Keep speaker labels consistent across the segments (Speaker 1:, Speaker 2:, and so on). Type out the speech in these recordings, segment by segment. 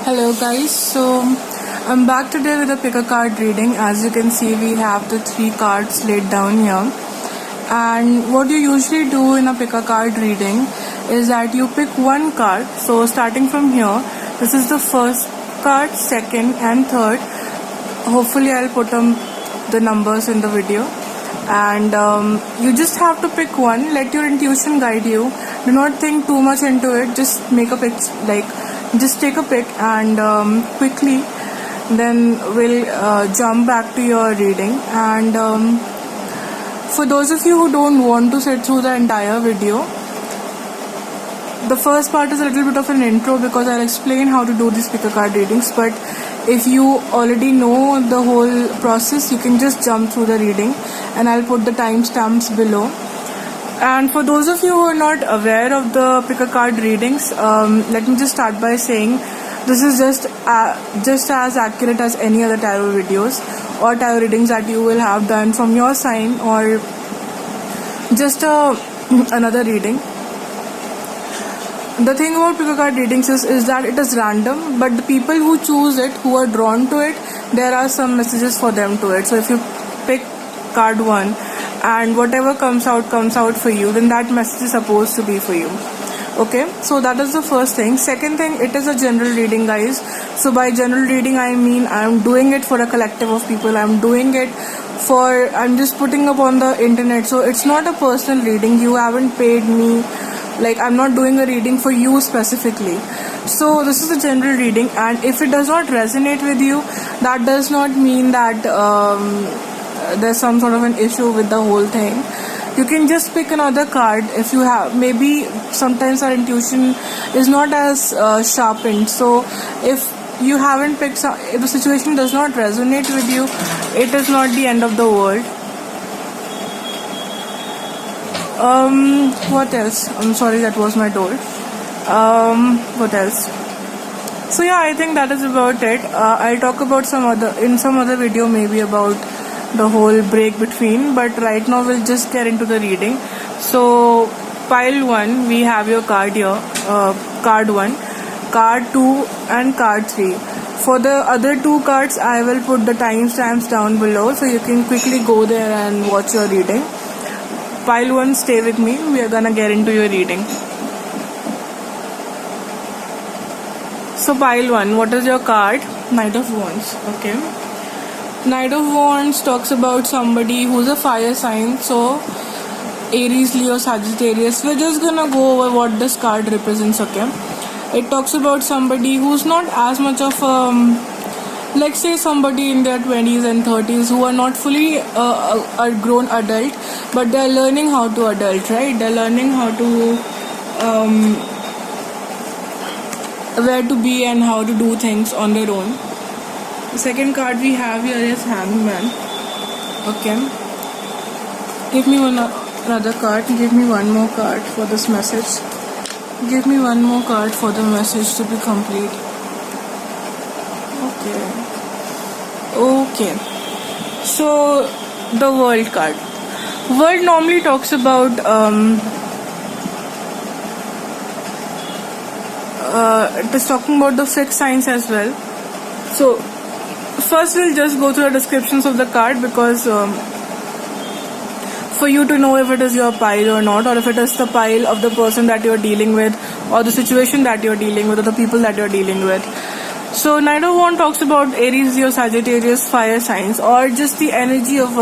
Speaker 1: Hello guys, so I'm back today with a pick a card reading. As you can see, we have the 3 cards laid down here, and what you usually do in a pick a card reading is that you pick one card. So starting from here, this is the first card, second and third. Hopefully I'll put the numbers in the video, and you just have to pick one. Let your intuition guide you. Do not think too much into it. Just make a pick, just take a pick, and quickly then we'll jump back to your reading. And for those of you who don't want to sit through the entire video, the first part is a little bit of an intro because I'll explain how to do these pick a card readings. But if you already know the whole process, you can just jump through the reading, and I'll put the timestamps below. And for those of you who are not aware of the pick a card readings, let me just start by saying this is just as accurate as any other tarot videos or tarot readings that you will have done from your sign or just another reading. The thing about pick a card readings is that it is random, but the people who choose it, who are drawn to it, there are some messages for them to it. So if you pick card 1 and whatever comes out for you, then that message is supposed to be for you. Okay, so that is the first thing. Second thing, it is a general reading, guys. So by general reading, I mean I'm doing it for a collective of people. I'm just putting up on the internet. So it's not a personal reading. You haven't paid me. I'm not doing a reading for you specifically. So this is a general reading, and if it does not resonate with you, that does not mean that there's some sort of an issue with the whole thing. You can just pick another card if you have. Maybe sometimes our intuition is not as sharpened. So if you haven't picked if the situation does not resonate with you, it is not the end of the world. What else? I'm sorry, that was my door. What else? So yeah, I think that is about it. I'll talk about some other video maybe about the whole break between, but right now we'll just get into the reading. So pile 1, we have your card here, card 1, card 2 and card 3. For the other 2 cards, I will put the timestamps down below so you can quickly go there and watch your reading. Pile 1, stay with me, we are gonna get into your reading. So pile 1, what is your card? Knight of Wands. Okay, Knight of Wands talks about somebody who's a fire sign. So Aries, Leo, Sagittarius. We're just gonna go over what this card represents. Okay, it talks about somebody who's not as much of let's say somebody in their 20s and 30s who are not fully a grown adult, but they're learning how to adult, right? They're learning how to where to be and how to do things on their own. The second card we have here is Hangman. Okay, give me another card. Give me one more card for this message. Give me one more card for the message to be complete. Okay, so the World card. World normally talks about it is talking about the fixed signs as well. So first we'll just go through the descriptions of the card, because for you to know if it is your pile or not, or if it is the pile of the person that you're dealing with, or the situation that you're dealing with, or the people that you're dealing with. So Knight of Wands talks about Aries, Leo, Sagittarius, fire signs, or just the energy of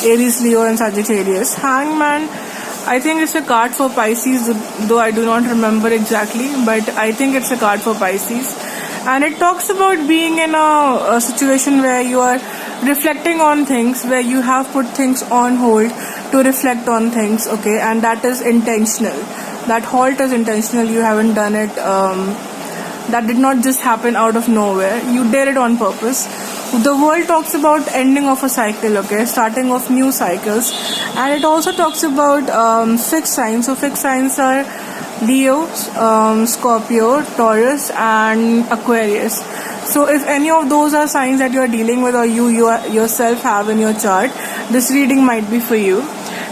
Speaker 1: Aries, Leo and Sagittarius. Hangman, I think it's a card for Pisces, though I do not remember exactly, but I think it's a card for Pisces. And it talks about being in a situation where you are reflecting on things, where you have put things on hold to reflect on things. Okay, and that is intentional. That halt is intentional. You haven't done it. That did not just happen out of nowhere. You did it on purpose. The World talks about ending of a cycle, okay, starting of new cycles. And it also talks about fixed signs. So fixed signs are Leo, Scorpio, Taurus and Aquarius. So if any of those are signs that you are dealing with, or you yourself have in your chart, this reading might be for you.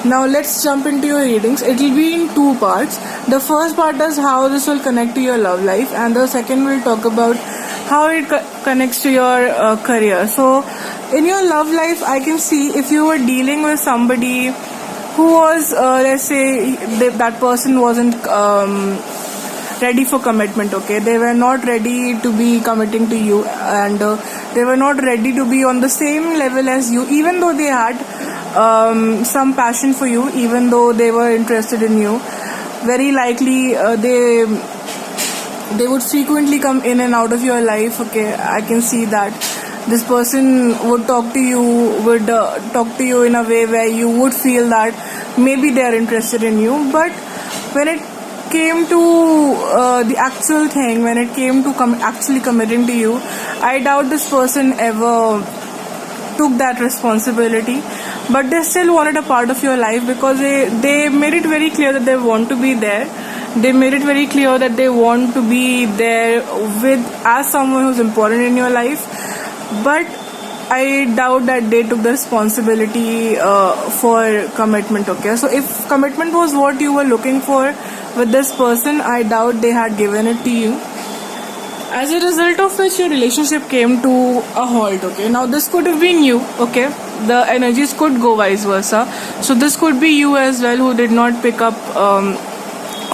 Speaker 1: Now let's jump into your readings. It will be in 2 parts. The first part is how this will connect to your love life, and the second will talk about how it connects to your career. So in your love life, I can see if you were dealing with somebody who was, let's say, that person wasn't ready for commitment, okay? They were not ready to be committing to you, and they were not ready to be on the same level as you, even though they had some passion for you, even though they were interested in you. Very likely they would frequently come in and out of your life, okay? I can see that this person would talk to you in a way where you would feel that maybe they are interested in you. But when it came to the actual thing, when it came to actually committing to you, I doubt this person ever took that responsibility. But they still wanted a part of your life, because they made it very clear that they want to be there. They made it very clear that they want to be there as someone who's important in your life. But I doubt that they took the responsibility for commitment, okay? So if commitment was what you were looking for with this person, I doubt they had given it to you. As a result of which your relationship came to a halt, okay? Now this could have been you, okay? The energies could go vice versa. So this could be you as well, who did not pick up,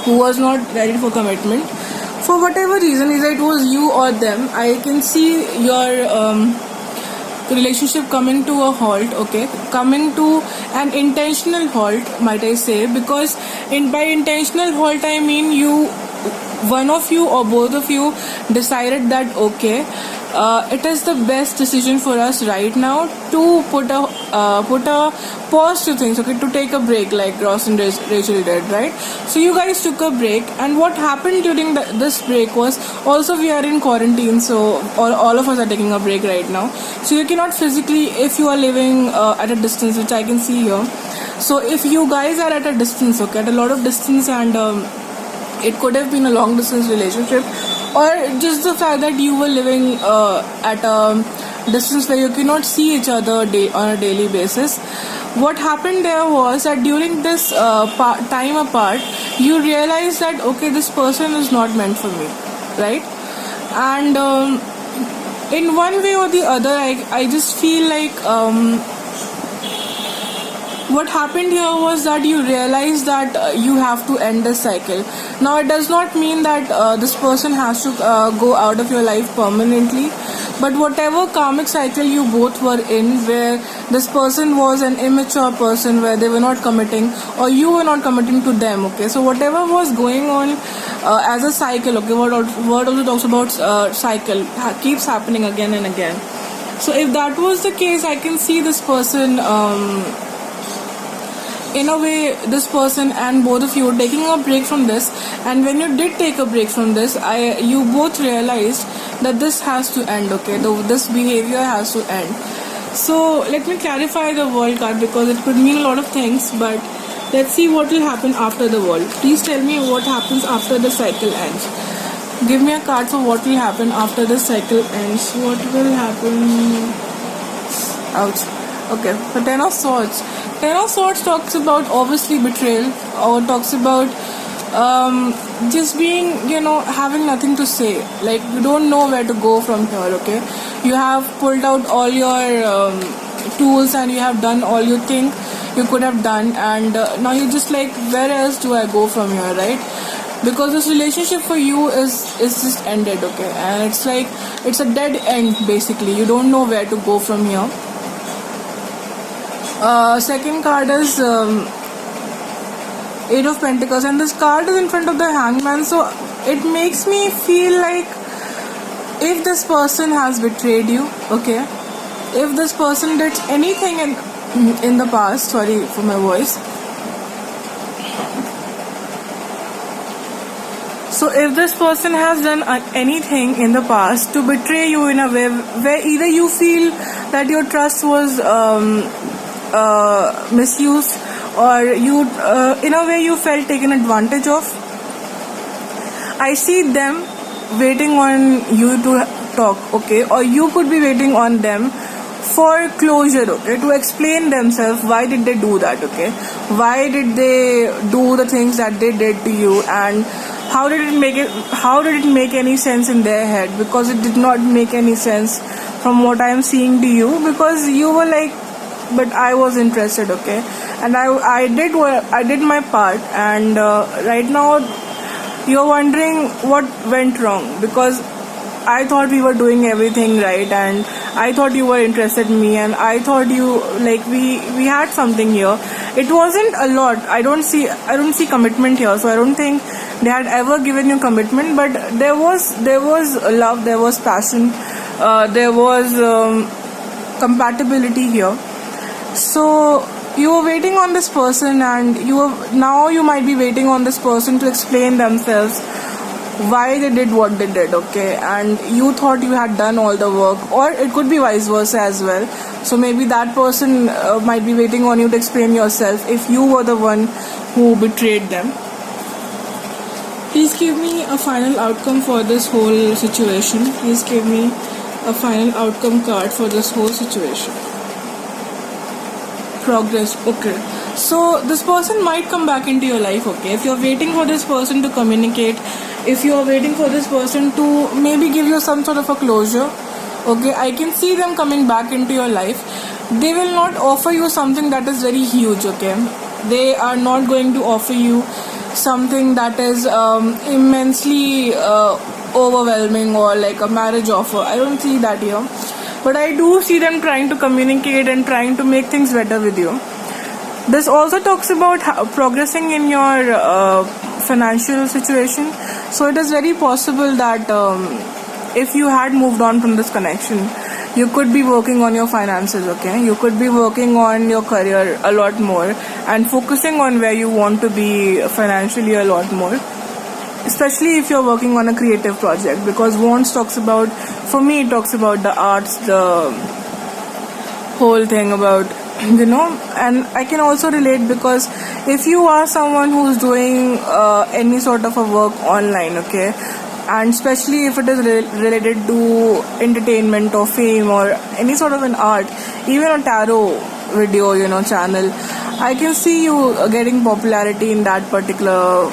Speaker 1: who was not ready for commitment. For whatever reason, either it was you or them, I can see your relationship coming to a halt, okay? Coming to an intentional halt, might I say, because by intentional halt I mean one of you or both of you decided that, okay, it is the best decision for us right now to put a pause to things, okay, to take a break, like Ross and Rachel did, right? So you guys took a break, and what happened during this break was, also we are in quarantine, so all of us are taking a break right now. So you cannot physically, if you are living at a distance, which I can see here. So if you guys are at a distance, okay, at a lot of distance, and it could have been a long distance relationship, or just the fact that you were living at a distance where you cannot see each other on a daily basis. What happened there was that during this time apart, you realize that, okay, this person is not meant for me, right? And in one way or the other, I just feel like what happened here was that you realize that you have to end this cycle. Now it does not mean that this person has to go out of your life permanently, but whatever karmic cycle you both were in, where this person was an immature person, where they were not committing, or you were not committing to them, okay? So whatever was going on as a cycle, okay, word also talks about cycle, keeps happening again and again. So if that was the case, I can see this person, in a way, this person and both of you taking a break from this. And when you did take a break from this, you both realized that this has to end, okay? This behavior has to end. So let me clarify the world card, because it could mean a lot of things, but let's see what will happen after the world. Please tell me what happens after the cycle ends. Give me a card for what will happen after the cycle ends. What will happen? Ouch. Okay, so Ten of Swords. Ten of Swords talks about obviously betrayal, or talks about just being, having nothing to say. Like, you don't know where to go from here, okay? You have pulled out all your tools, and you have done all you think you could have done, and now you're just like, where else do I go from here, right? Because this relationship for you is just ended, okay? And it's like, it's a dead end, basically. You don't know where to go from here. Second card is Eight of Pentacles, and this card is in front of the Hangman. So it makes me feel like, if this person has betrayed you, okay, if this person did anything in the past, sorry for my voice, so if this person has done anything in the past to betray you in a way where either you feel that your trust was misused, or you in a way you felt taken advantage of, I see them waiting on you to talk, okay? Or you could be waiting on them for closure, okay? To explain themselves, why did they do that, okay? Why did they do the things that they did to you, and how did it make any sense in their head? Because it did not make any sense from what I am seeing to you, because you were like, but I was interested, okay, and I did my part, and right now you're wondering what went wrong, because I thought we were doing everything right, and I thought you were interested in me, and I thought you, like, we had something here. It wasn't a lot. I don't see commitment here, so I don't think they had ever given you commitment. But there was love, there was passion, there was compatibility here. So you were waiting on this person, and now you might be waiting on this person to explain themselves why they did what they did, okay, and you thought you had done all the work, or it could be vice versa as well. So maybe that person might be waiting on you to explain yourself if you were the one who betrayed them. Please give me a final outcome for this whole situation. Please give me a final outcome card for this whole situation. Progress, okay. So this person might come back into your life, okay. If you're waiting for this person to communicate, if you're waiting for this person to maybe give you some sort of a closure, okay, I can see them coming back into your life. They will not offer you something that is very huge, okay. They are not going to offer you something that is immensely overwhelming, or like a marriage offer. I don't see that here. But I do see them trying to communicate and trying to make things better with you. This also talks about progressing in your financial situation. So it is very possible that if you had moved on from this connection, you could be working on your finances, okay? You could be working on your career a lot more and focusing on where you want to be financially a lot more. Especially if you're working on a creative project, because Wands talks about, for me it talks about the arts, the whole thing about, and I can also relate, because if you are someone who's doing any sort of a work online, okay, and especially if it is related to entertainment or fame or any sort of an art, even a tarot video, channel, I can see you getting popularity in that particular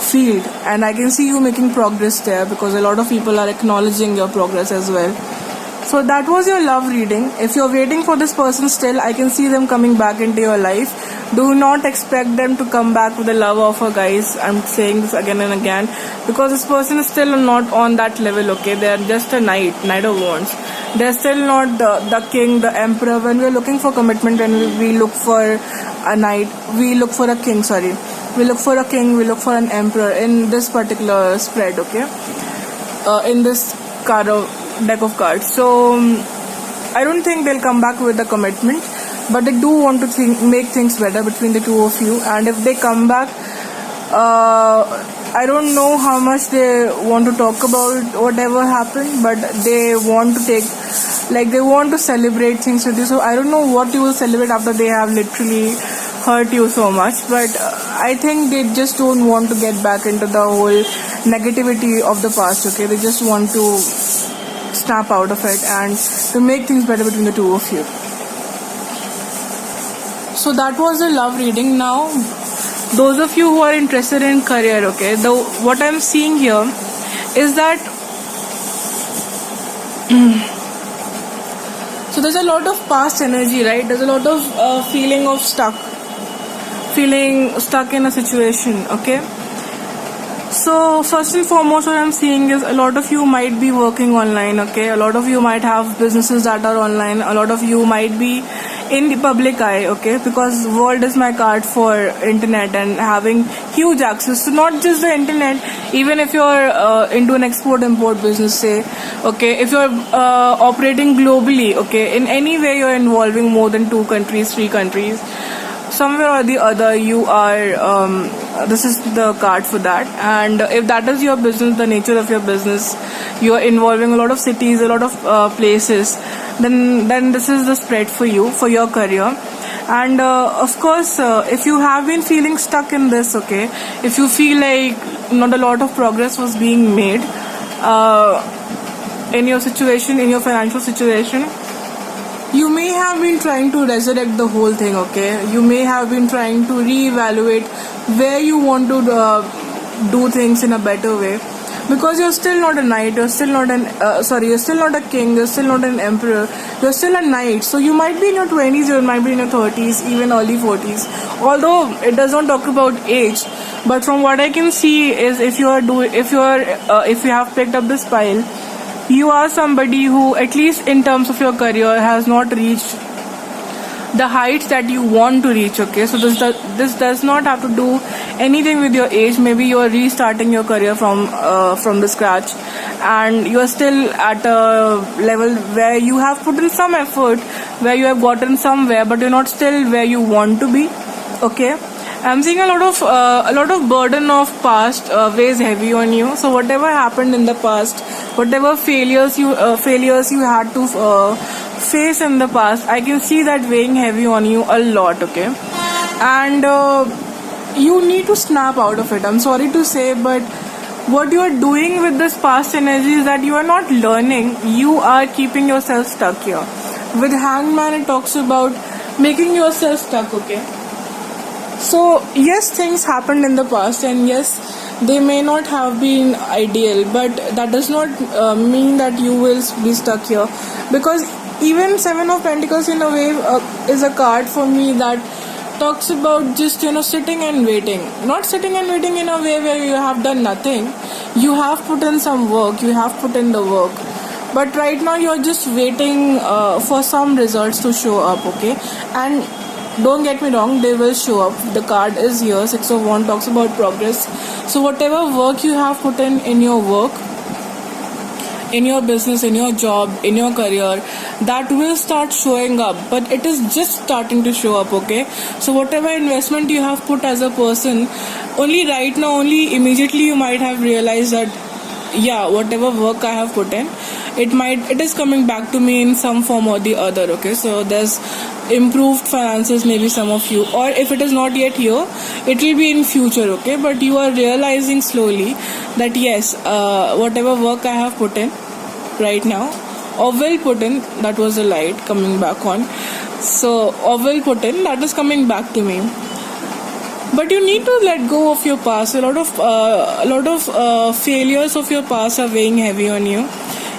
Speaker 1: field, and I can see you making progress there, because a lot of people are acknowledging your progress as well. So that was your love reading. If you're waiting for this person still, I can see them coming back into your life. Do not expect them to come back with a love offer, guys. I'm saying this again and again, because this person is still not on that level, okay? They are just a knight of wands. They're still not the king, the emperor. When we're looking for commitment and we look for a knight, we look for a king, sorry. We look for a king, we look for an emperor in this particular spread, okay? In this deck of cards. So I don't think they'll come back with a commitment, but they do want to make things better between the two of you. And if they come back, I don't know how much they want to talk about whatever happened, but they want to celebrate things with you. So I don't know what you will celebrate after they have literally hurt you so much, but I think they just don't want to get back into the whole negativity of the past, okay? They just want to snap out of it and to make things better between the two of you. So that was the love reading. Now, those of you who are interested in career, okay, what I'm seeing here is that so there's a lot of past energy, right? There's a lot of feeling stuck in a situation, okay? So first and foremost, what I'm seeing is a lot of you might be working online, okay? A lot of you might have businesses that are online. A lot of you might be in the public eye, okay? Because world is my card for internet and having huge access to not just the internet, even if you're into an export-import business, say, okay? If you're operating globally, okay? In any way you're involving more than 2 countries, 3 countries, somewhere or the other you are this is the card for that. And if that is your business, the nature of your business, you are involving a lot of cities, a lot of places, then this is the spread for you, for your career. And of course, if you have been feeling stuck in this, okay, if you feel like not a lot of progress was being made in your situation, in your financial situation, you may have been trying to resurrect the whole thing, okay? You may have been trying to reevaluate where you want to do things in a better way, because you're still not a knight, you're still not you're still not a king, you're still not an emperor, you're still a knight. So you might be in your 20s, you might be in your 30s, even early 40s, although it does not talk about age. But from what I can see is, if you have picked up this pile, you are somebody who, at least in terms of your career, has not reached the heights that you want to reach, okay? So this does not have to do anything with your age. Maybe you are restarting your career from the scratch, and you are still at a level where you have put in some effort, where you have gotten somewhere, but you're not still where you want to be, okay? I'm seeing a lot of burden of past weighs heavy on you. So whatever happened in the past, whatever failures you had to face in the past, I can see that weighing heavy on you a lot, okay? And you need to snap out of it. I'm sorry to say, but what you are doing with this past energy is that you are not learning. You are keeping yourself stuck here. With Hangman, it talks about making yourself stuck, okay? So yes, things happened in the past, and yes, they may not have been ideal, but that does not mean that you will be stuck here, because even Seven of Pentacles in a way is a card for me that talks about just sitting and waiting. Not sitting and waiting in a way where you have done nothing. You have put in some work, you have put in the work, but right now you're just waiting for some results to show up, okay? And don't get me wrong, they will show up. The card is here. Six of Wands talks about progress. So whatever work you have put in your work, in your business, in your job, in your career, that will start showing up, but it is just starting to show up, okay? So whatever investment you have put as a person, only right now, only immediately you might have realized that, yeah, whatever work I have put in, it is coming back to me in some form or the other, okay? So there's improved finances, maybe some of you, or if it is not yet here, it will be in future, okay? But you are realizing slowly that yes, whatever work I have put in right now, or will put in, that was a light coming back on, so or will put in, that is coming back to me. But you need to let go of your past. A lot of failures of your past are weighing heavy on you.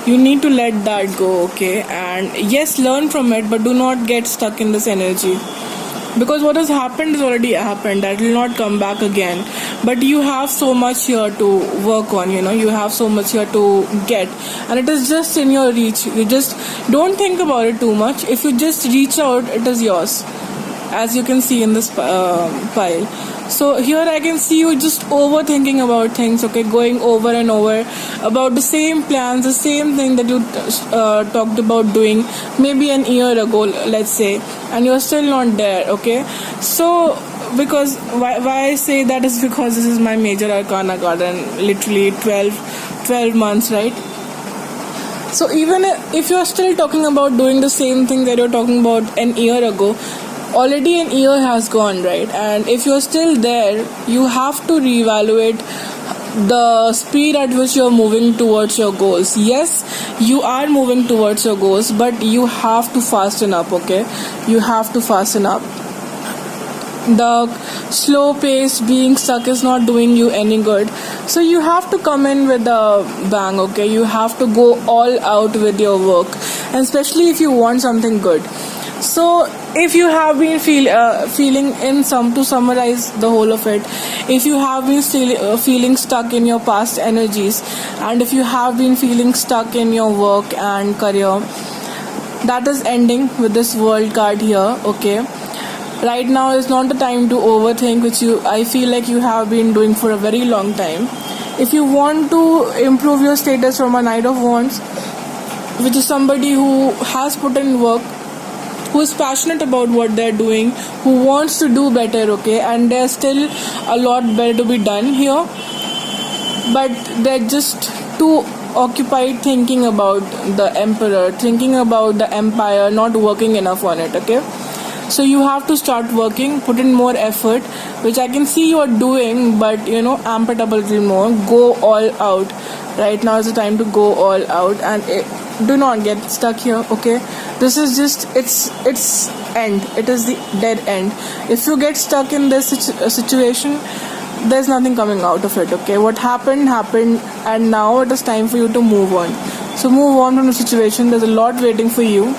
Speaker 1: You need to let that go, okay? And yes, learn from it, but do not get stuck in this energy, because what has happened is already happened. That will not come back again. But you have so much here to work on, you have so much here to get, and it is just in your reach. You just don't think about it too much. If you just reach out, it is yours, as you can see in this pile. So here I can see you just overthinking about things, okay? Going over and over about the same plans, the same thing that you talked about doing maybe an year ago, let's say, and you're still not there, okay? So because why I say that is because this is my major arcana card, and literally 12 months, right? So even if you're still talking about doing the same thing that you're talking about an year ago, already an year has gone, right? And if you're still there, you have to reevaluate the speed at which you're moving towards your goals. Yes, you are moving towards your goals, but you have to fasten up, okay? You have to fasten up. The slow pace, being stuck, is not doing you any good. So you have to come in with a bang, okay? You have to go all out with your work, and especially if you want something good. So if you have been feeling to summarize the whole of it, if you have been feeling stuck in your past energies, and if you have been feeling stuck in your work and career, that is ending with this World card here, okay? Right now is not the time to overthink, which I feel like you have been doing for a very long time. If you want to improve your status from a Knight of Wands, which is somebody who has put in work, who is passionate about what they're doing, who wants to do better, okay? And there's still a lot better to be done here, but they're just too occupied thinking about the emperor, thinking about the empire, not working enough on it, okay? So you have to start working, put in more effort, which I can see you are doing, but amp it up a little more. Go all out. Right now is the time to go all out, and do not get stuck here, okay? This is just it's end. It is the dead end. If you get stuck in this situation, there's nothing coming out of it. Okay, what happened, and now it is time for you to move on. So move on from the situation. There's a lot waiting for you,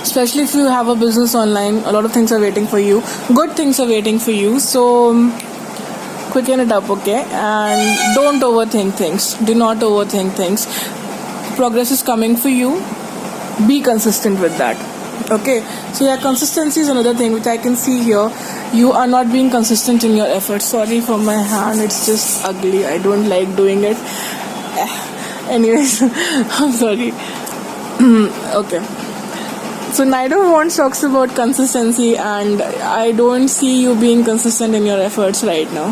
Speaker 1: especially if you have a business online. A lot of things are waiting for you. Good things are waiting for you. So quicken it up, okay? And don't overthink things. Do not overthink things. Progress is coming for you. Be consistent with that. Okay, so yeah, consistency is another thing which I can see here. You are not being consistent in your efforts. Sorry for my hand, it's just ugly. I don't like doing it. Anyways, I'm sorry. Okay. So neither one talks about consistency, and I don't see you being consistent in your efforts right now.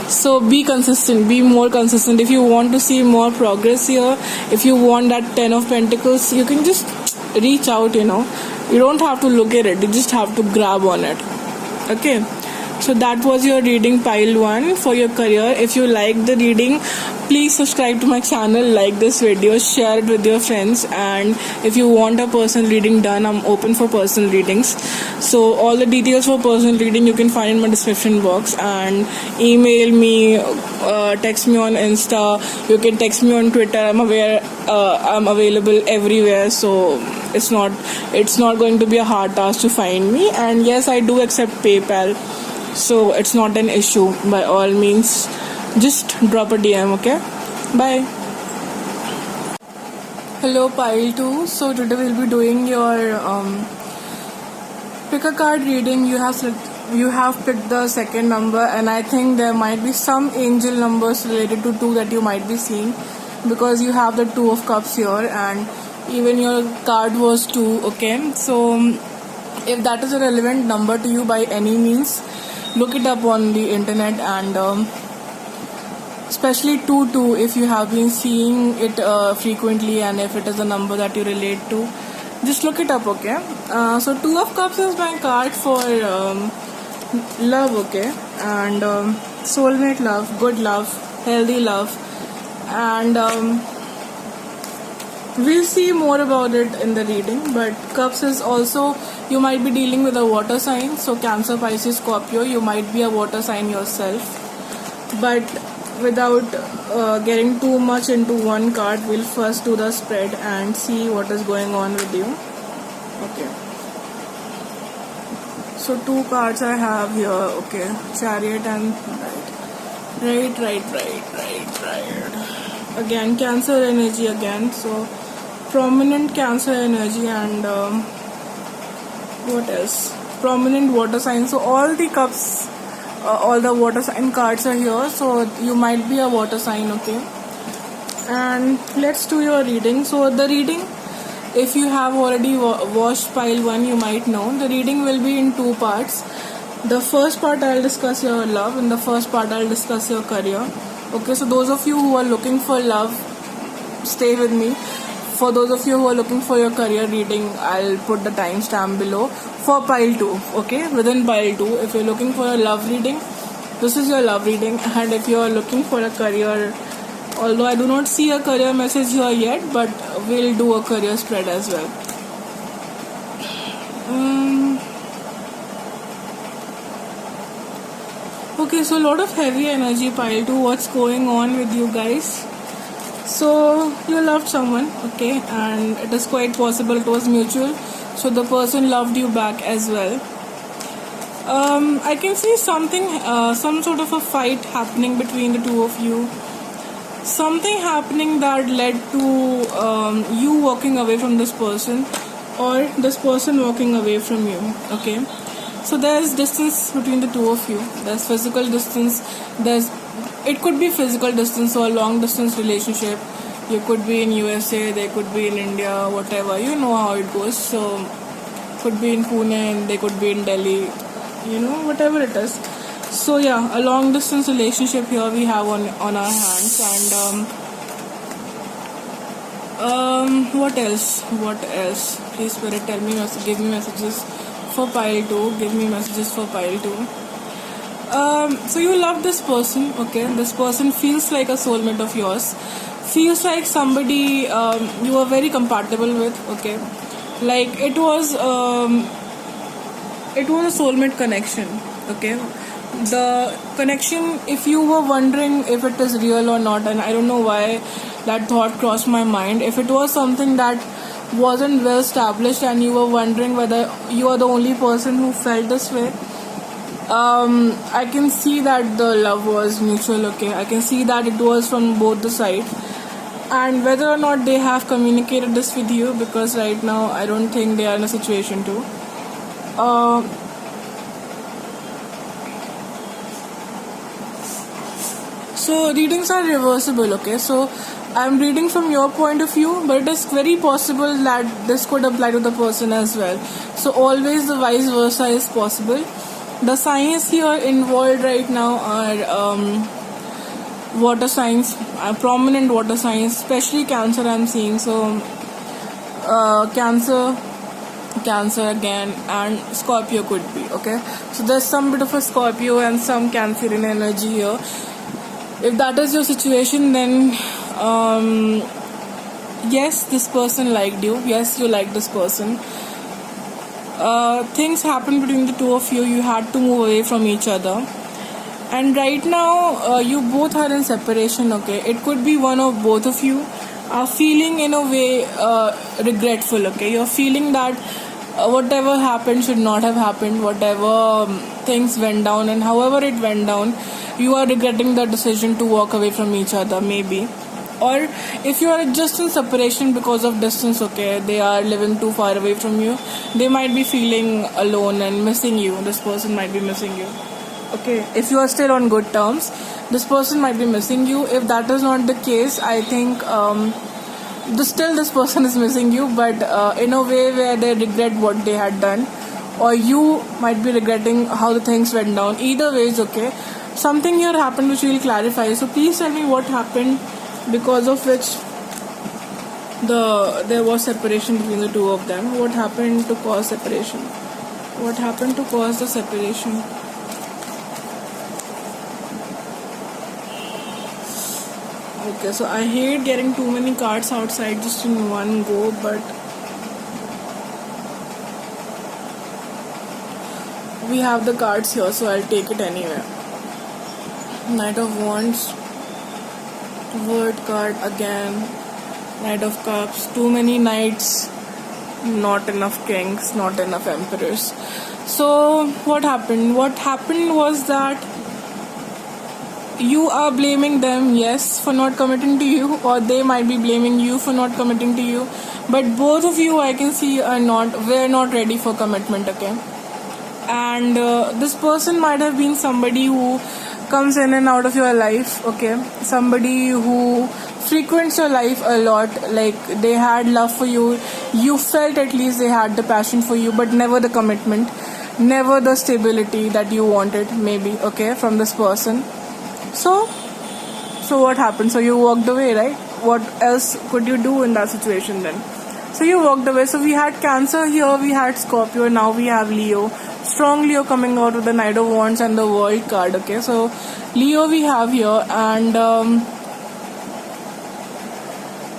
Speaker 1: So be consistent, be more consistent. If you want to see more progress here, if you want that 10 of Pentacles, you can just reach out, You don't have to look at it, you just have to grab on it. Okay, so that was your reading pile 1 for your career. If you like the reading, please subscribe to my channel, like this video, share it with your friends, and if you want a personal reading done, I'm open for personal readings. So all the details for personal reading you can find in my description box, and email me, text me on Insta, you can text me on Twitter. I'm available everywhere, so it's not going to be a hard task to find me. And yes, I do accept PayPal, so it's not an issue. By all means, just drop a DM, okay? Bye. Hello, pile 2. So today we'll be doing your pick a card reading. You have picked the second number, and I think there might be some angel numbers related to 2 that you might be seeing, because you have the 2 of Cups here, and even your card was 2. Okay, so if that is a relevant number to you by any means, look it up on the internet, and especially 2 if you have been seeing it frequently, and if it is a number that you relate to, just look it up, okay? So 2 of Cups is my card for love, okay? And soulmate love, good love, healthy love, and we'll see more about it in the reading. But Cups is also, you might be dealing with a water sign, so Cancer, Pisces, Scorpio, you might be a water sign yourself. But without getting too much into one card, we'll first do the spread and see what is going on with you. Okay, so 2 cards I have here, okay? Chariot and right. Again, Cancer energy again, so prominent Cancer energy, and what else? Prominent water sign. So all the cups, all the water sign cards are here, so you might be a water sign, okay? And let's do your reading. So the reading, if you have already watched pile 1, you might know the reading will be in 2 parts. The first part I'll discuss your love, and the first part I'll discuss your career. Okay, so those of you who are looking for love, stay with me. For those of you who are looking for your career reading, I'll put the timestamp below for pile 2, okay? Within pile 2, if you're looking for a love reading, this is your love reading. And if you're looking for a career, although I do not see a career message here yet, but we'll do a career spread as well. Okay, so a lot of heavy energy, pile 2. What's going on with you guys? So you loved someone, okay, and it is quite possible it was mutual, so the person loved you back as well. I can see something, some sort of a fight happening between the 2 of you. Something happening that led to you walking away from this person, or this person walking away from you, okay? So there's distance between the 2 of you. There's physical distance. It could be physical distance or a long distance relationship. You could be in USA, they could be in India, whatever. You know how it goes. So could be in Pune and they could be in Delhi. Whatever it is. So yeah, a long distance relationship here we have on our hands. And what else? Please Spirit, tell me, give me messages for pile 2. Give me messages for pile 2. So you love this person, okay? This person feels like a soulmate of yours. Feels like somebody you are very compatible with, okay? Like it was a soulmate connection. Okay, the connection, if you were wondering if it is real or not, and I don't know why that thought crossed my mind, if it was something that wasn't well established and you were wondering whether you are the only person who felt this way, I can see that the love was mutual. Okay, I can see that it was from both the sides, and whether or not they have communicated this with you, because right now I don't think they are in a situation to. So readings are reversible. Okay, so I'm reading from your point of view, but it is very possible that this could apply to the person as well. So always the vice versa is possible. The signs here involved right now are water signs, prominent water signs, especially Cancer I'm seeing. So Cancer again, and Scorpio could be. Okay, so there's some bit of a Scorpio and some Cancerian energy here. If that is your situation, then yes, this person liked you. Yes, you like this person. Things happened between the two of you. You had to move away from each other, and right now you both are in separation. Okay, it could be one of both of you are feeling in a way regretful. Okay, you're feeling that whatever happened should not have happened. Whatever things went down, and however it went down, you are regretting the decision to walk away from each other, maybe. Or if you are just in separation because of distance, okay, they are living too far away from you, they might be feeling alone and missing you. This person might be missing you. Okay, if you are still on good terms, this person might be missing you. If that is not the case, I think still this person is missing you, but in a way where they regret what they had done, or you might be regretting how the things went down. Either way is okay. Something here happened which we will clarify. So please tell me what happened because of which there was separation between the two of them. What happened to cause separation? What happened to cause the separation? Okay, so I hate getting too many cards outside just in one go, but we have the cards here, so I'll take it anyway. Knight of Wands, Word card again, Knight of Cups, too many Knights, not enough Kings, not enough Emperors. So what happened? What happened was that you are blaming them, yes, for not committing to you, or they might be blaming you for not committing to you, but both of you, I can see, we're not ready for commitment. Okay, and this person might have been somebody who comes in and out of your life. Okay, somebody who frequents your life a lot. Like they had love for you, you felt at least they had the passion for you, but never the commitment, never the stability that you wanted, maybe. Okay, from this person. So what happened? So you walked away, right? What else could you do in that situation then? So you walked away. So we had Cancer here, we had Scorpio, now we have Leo. Strong Leo coming out with the Knight of Wands and the World card. Okay, so Leo we have here, and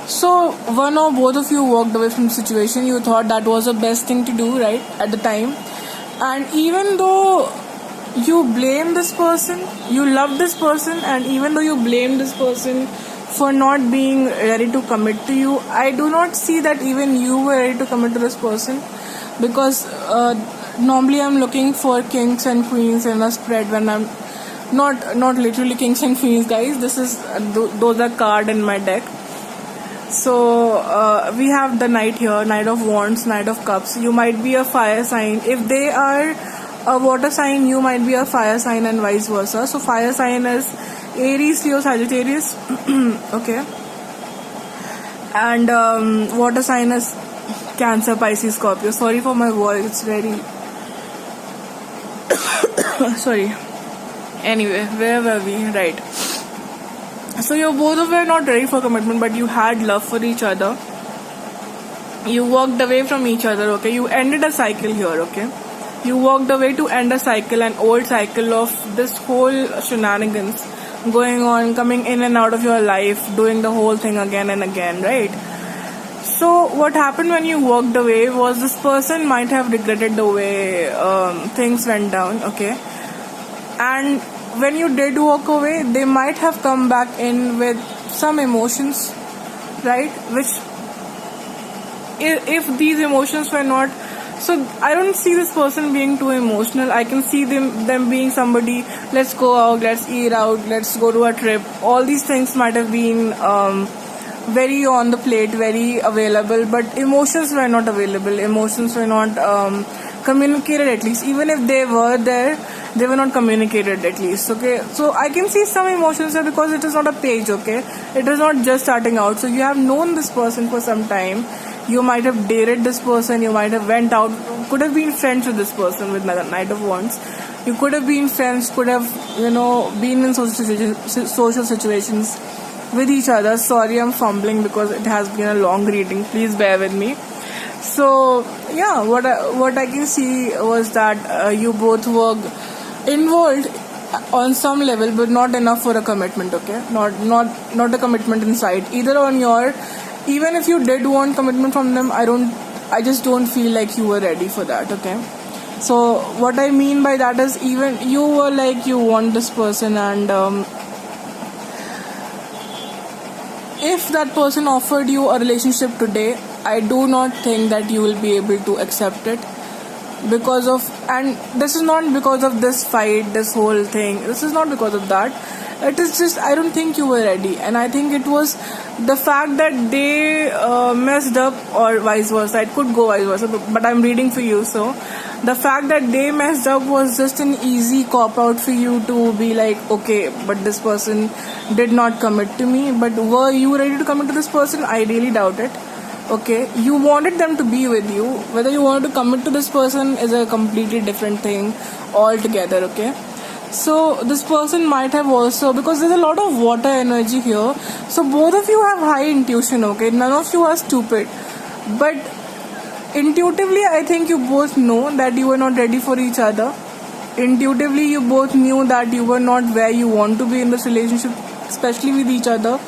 Speaker 1: so one or both of you walked away from the situation. You thought that was the best thing to do, right, at the time. And even though you blame this person, you love this person, and even though you blame this person for not being ready to commit to you, I do not see that even you were ready to commit to this person, because normally I'm looking for kings and queens in a spread when I'm not literally kings and queens, guys. This is those are cards in my deck. So we have the Knight here, Knight of Wands, Knight of Cups. You might be a fire sign. If they are a water sign, you might be a fire sign, and vice versa. So fire sign is Aries, Leo, Sagittarius. Okay, and water sign is Cancer, Pisces, Scorpio. Sorry for my voice, it's very sorry. Anyway, where were we? Right. So you both of you were not ready for commitment, but you had love for each other. You walked away from each other. Okay, you ended a cycle here. Okay, you walked away to end a cycle, an old cycle of this whole shenanigans going on, coming in and out of your life, doing the whole thing again and again, right? So what happened when you walked away was this person might have regretted the way things went down, okay? And when you did walk away, they might have come back in with some emotions, right? Which, if these emotions were not, so I don't see this person being too emotional. I can see them being somebody, let's go out, let's eat out, let's go to a trip. All these things might have been very on the plate, very available, but emotions were not available. Emotions were not communicated, at least. Even if they were there, they were not communicated, at least. Okay, so I can see some emotions there because it is not a page. Okay, it is not just starting out. So you have known this person for some time. You might have dated this person. You might have went out. Could have been friends with this person with Knight of Wands. You could have been friends. Could have been in social situations with each other. Sorry, I'm fumbling because it has been a long reading. Please bear with me. So yeah, what I can see was that you both were involved on some level, but not enough for a commitment. Okay, not a commitment inside either on your. Even if you did want commitment from them, I just don't feel like you were ready for that. Okay, so what I mean by that is, even you were like, you want this person, and if that person offered you a relationship today, I do not think that you will be able to accept it, because of, and this is not because of this fight, this whole thing, this is not because of that. It is just, I don't think you were ready. And I think it was the fact that they messed up, or vice versa. It could go vice versa, but I'm reading for you. So the fact that they messed up was just an easy cop out for you to be like, okay, but this person did not commit to me. But were you ready to commit to this person? I really doubt it. Okay, you wanted them to be with you. Whether you wanted to commit to this person is a completely different thing altogether. Okay, so this person might have also, because there's a lot of water energy here, so both of you have high intuition. Okay, none of you are stupid, but intuitively I think you both know that you were not ready for each other. Intuitively you both knew that you were not where you want to be in this relationship, especially with each other.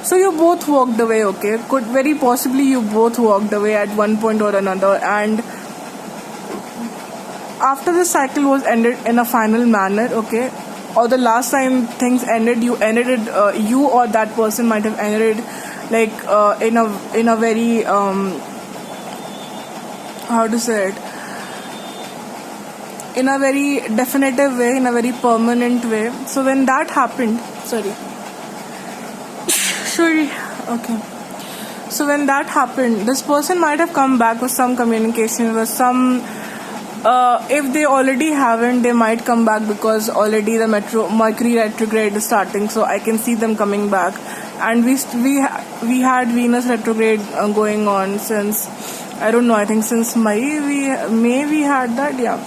Speaker 1: So you both walked away. Okay, could very possibly you both walked away at one point or another, and after the cycle was ended in a final manner, okay, or the last time things ended, you ended it, you or that person might have ended it like in a very how to say it, in a very definitive way, in a very permanent way. So when that happened, sorry, okay. So when that happened, this person might have come back with some communication, with some. If they already haven't, they might come back because already the Mercury retrograde is starting. So I can see them coming back, and we had Venus retrograde going on since, I don't know, I think since May we had that, yeah.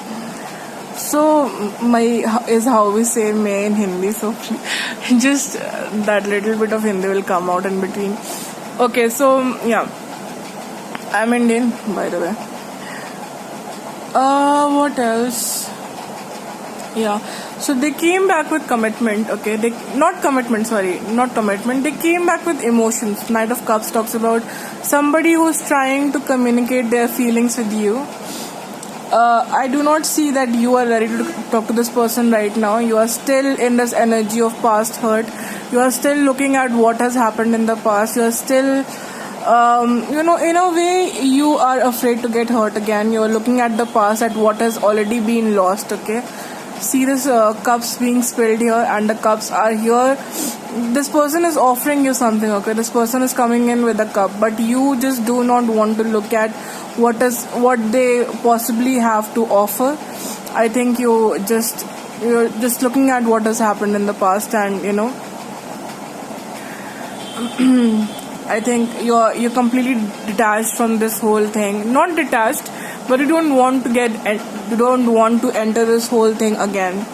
Speaker 1: So May is how we say May in Hindi. So just that little bit of Hindi will come out in between. Okay, so yeah, I'm Indian, by the way. What else? Yeah, so they came back with commitment. Okay, they not commitment. They came back with emotions. Knight of Cups talks about somebody who's trying to communicate their feelings with you. I do not see that you are ready to talk to this person right now. You are still in this energy of past hurt. You are still looking at what has happened in the past. You are still in a way, you are afraid to get hurt again. You are looking at the past, at what has already been lost. Okay, see this cups being spilled here, and the cups are here. This person is offering you something. Okay, this person is coming in with a cup, but you just do not want to look at what they possibly have to offer. I think you're just looking at what has happened in the past, and I think you're completely detached from this whole thing. Not detached, but you don't want to enter this whole thing again.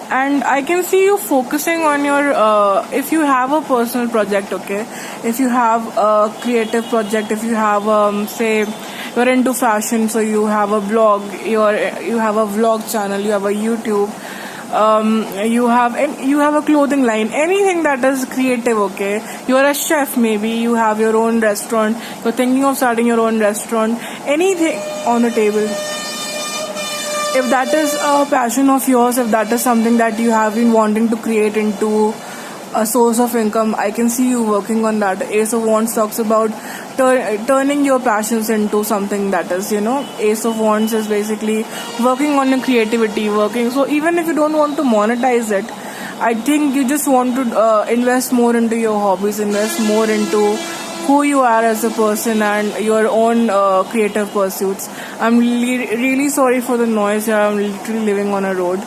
Speaker 1: And I can see you focusing on your if you have a personal project, okay, if you have a creative project, if you have say you're into fashion, so you have a blog, you have a vlog channel, you have a YouTube, you have a clothing line, anything that is creative, okay? You are a chef, maybe you have your own restaurant, you're thinking of starting your own restaurant, anything on the table. If that is a passion of yours, if that is something that you have been wanting to create into a source of income, I can see you working on that. Ace of Wands talks about turning your passions into something that is, Ace of Wands is basically working on your creativity, so even if you don't want to monetize it, I think you just want to invest more into your hobbies, invest more into who you are as a person and your own creative pursuits. I'm really sorry for the noise here. I'm literally living on a road.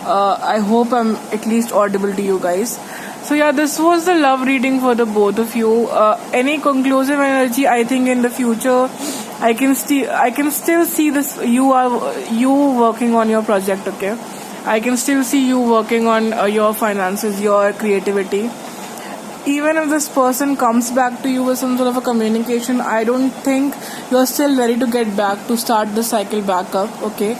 Speaker 1: I hope I'm at least audible to you guys. So yeah, this was the love reading for the both of you. Any conclusive energy? I think in the future, I can still see this. You working on your project, okay? I can still see you working on your finances, your creativity. Even if this person comes back to you with some sort of a communication, I don't think you're still ready to get back to start the cycle back up, okay?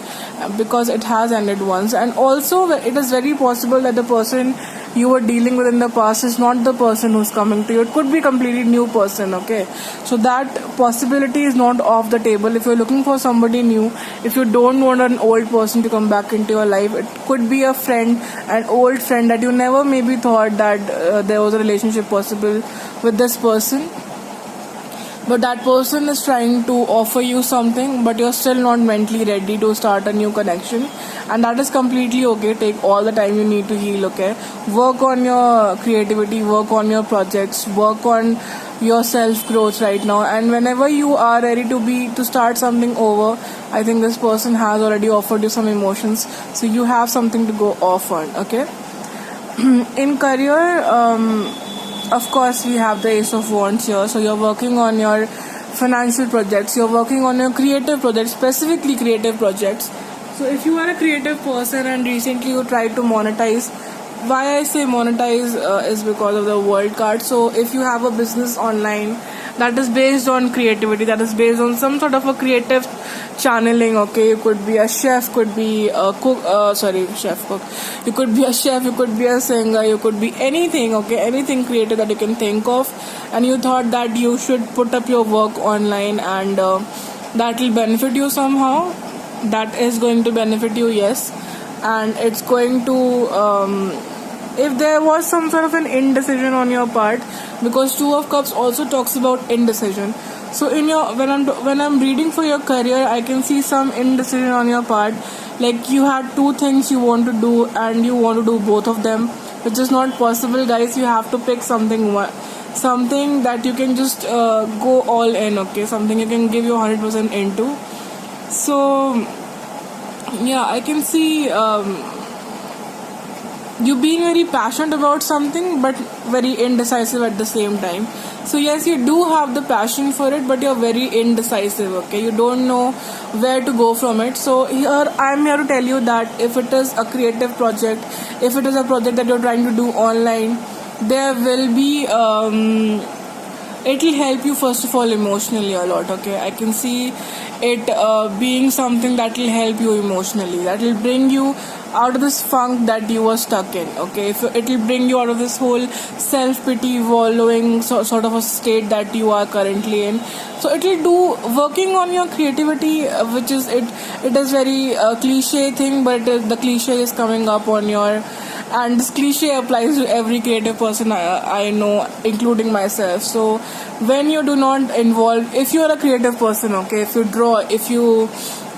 Speaker 1: Because it has ended once. And also, it is very possible that the person you were dealing with in the past is not the person who's coming to you. It could be a completely new person, okay? So that possibility is not off the table. If you're looking for somebody new, if you don't want an old person to come back into your life, it could be a friend, an old friend that you never maybe thought that there was a relationship possible with this person. But that person is trying to offer you something, but you're still not mentally ready to start a new connection. And that is completely okay. Take all the time you need to heal, okay? Work on your creativity, work on your projects, work on your self-growth right now. And whenever you are ready to start something over, I think this person has already offered you some emotions. So you have something to go off on, okay? In career, of course, we have the Ace of Wands here. So you're working on your financial projects. You're working on your creative projects, specifically creative projects. So if you are a creative person and recently you tried to monetize, why I say monetize is because of the World card. So if you have a business online that is based on creativity, that is based on some sort of a creative channeling, okay? You could be a chef, could be a cook, cook. You could be a chef, you could be a singer, you could be anything, okay? Anything creative that you can think of. And you thought that you should put up your work online and that will benefit you somehow. That is going to benefit you, yes. And it's going to... if there was some sort of an indecision on your part, because Two of Cups also talks about indecision. So when I'm reading for your career, I can see some indecision on your part. Like you had two things you want to do and you want to do both of them, which is not possible, guys. You have to pick something that you can just go all in, okay? Something you can give you 100% into. So yeah, I can see you being very passionate about something but very indecisive at the same time. So yes, you do have the passion for it, but you're very indecisive, okay? You don't know where to go from it. So I'm here to tell you that if it is a creative project, if it is a project that you're trying to do online, there will be it will help you first of all emotionally a lot, okay? I can see it being something that will help you emotionally, that will bring you out of this funk that you were stuck in, okay? It will bring you out of this whole self-pity, wallowing sort of a state that you are currently in. So it will do working on your creativity, which is it is very cliche thing, but the cliche is coming up on your... And this cliche applies to every creative person I know, including myself. So when you do not involve, if you are a creative person, okay, if you draw, if you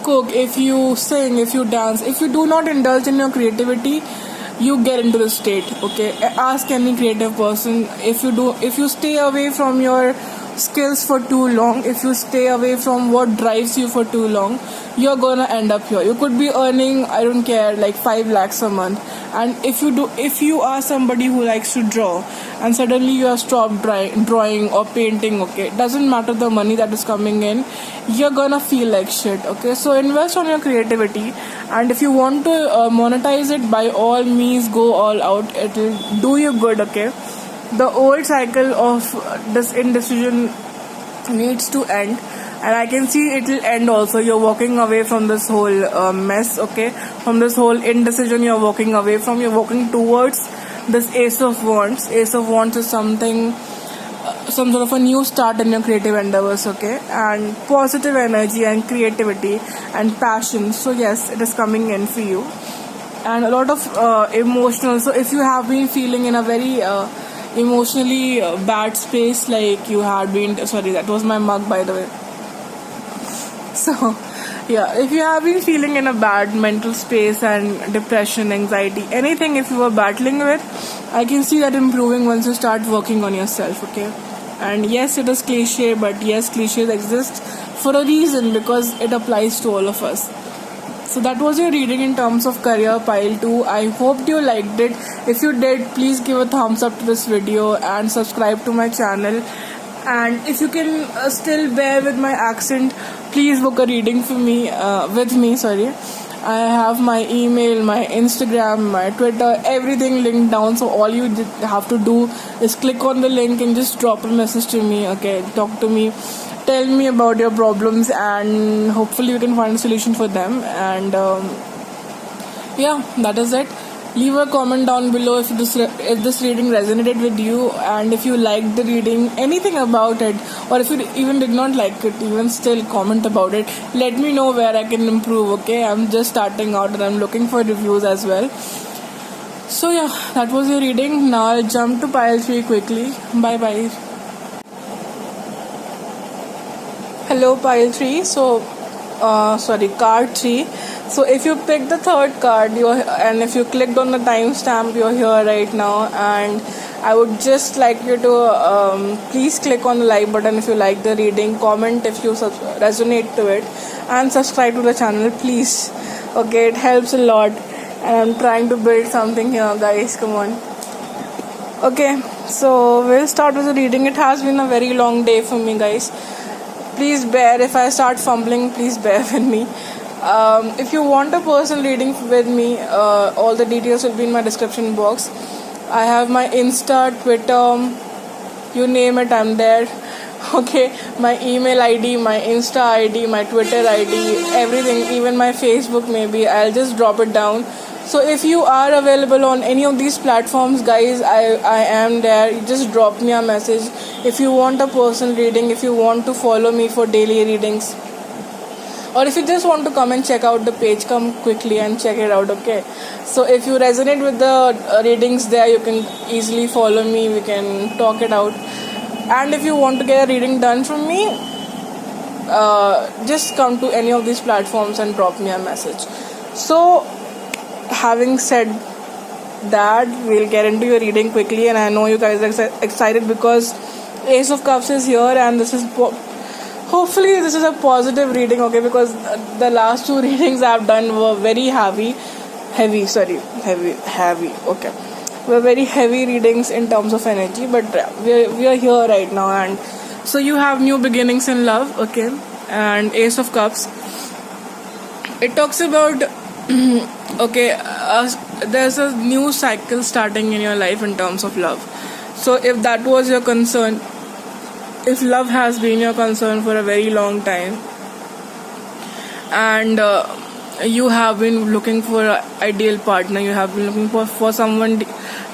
Speaker 1: cook, if you sing, if you dance, if you do not indulge in your creativity, you get into the state, okay? Ask any creative person. If you stay away from your skills for too long, if you stay away from what drives you for too long, you're gonna end up here. You could be earning, I don't care, like 5 lakhs a month, and if you are somebody who likes to draw and suddenly you have stopped drawing or painting, okay, it doesn't matter the money that is coming in, you're gonna feel like shit, okay? So invest on your creativity, and if you want to monetize it, by all means go all out. It will do you good, okay? The old cycle of this indecision needs to end, and I can see it will end also. You're walking away from this whole mess, okay, from this whole indecision. You're walking away from, you're walking towards this Ace of Wands. Ace of Wands is something, some sort of a new start in your creative endeavors, okay, and positive energy and creativity and passion. So yes, it is coming in for you, and a lot of emotional. So if you have been feeling in a very emotionally bad space, like you had been, sorry, that was my mug, by the way. So yeah, if you have been feeling in a bad mental space and depression, anxiety, anything, if you were battling with, I can see that improving once you start working on yourself, okay. And yes, it is cliche, but yes, cliches exist for a reason, because it applies to all of us. So that was your reading in terms of career, pile 2. I hope you liked it. If you did, please give a thumbs up to this video and subscribe to my channel. And if you can still bear with my accent, please book a reading for me, with me, sorry. I have my email, my Instagram, my Twitter, everything linked down. So all you have to do is click on the link and just drop a message to me, okay? Talk to me, tell me about your problems, and hopefully you can find a solution for them. And yeah, that is it. Leave a comment down below if this reading resonated with you, and if you liked the reading, anything about it, or if you even did not like it, even still comment about it. Let me know where I can improve, okay? I'm just starting out and I'm looking for reviews as well. So yeah, that was your reading. Now I'll jump to pile 3 quickly. Bye bye. Hello pile 3. So card 3. So if you pick the third card, and if you clicked on the timestamp, you're here right now, and I would just like you to please click on the like button if you like the reading, comment if you resonate to it, and subscribe to the channel, please. Okay, it helps a lot, and I'm trying to build something here, guys. Come on. Okay, so we'll start with the reading. It has been a very long day for me, guys. Please bear if I start fumbling. Please bear with me. If you want a personal reading with me, all the details will be in my description box. I have my Insta, Twitter, you name it, I'm there. Okay, my email ID, my Insta ID, my Twitter ID, everything, even my Facebook maybe, I'll just drop it down. So if you are available on any of these platforms, guys, I am there. You just drop me a message. If you want a personal reading, if you want to follow me for daily readings, or if you just want to come and check out the page, come quickly and check it out, okay? So if you resonate with the readings there, you can easily follow me, we can talk it out. And if you want to get a reading done from me, just come to any of these platforms and drop me a message. So having said that, we'll get into your reading quickly, and I know you guys are excited because Ace of Cups is here, and this is hopefully this is a positive reading, okay, because the last 2 readings I've done were very heavy, okay, were very heavy readings in terms of energy, but we are here right now. And so you have new beginnings in love, okay, and Ace of Cups, it talks about okay, there's a new cycle starting in your life in terms of love. So if that was your concern, if love has been your concern for a very long time, and you have been looking for an ideal partner, you have been looking for someone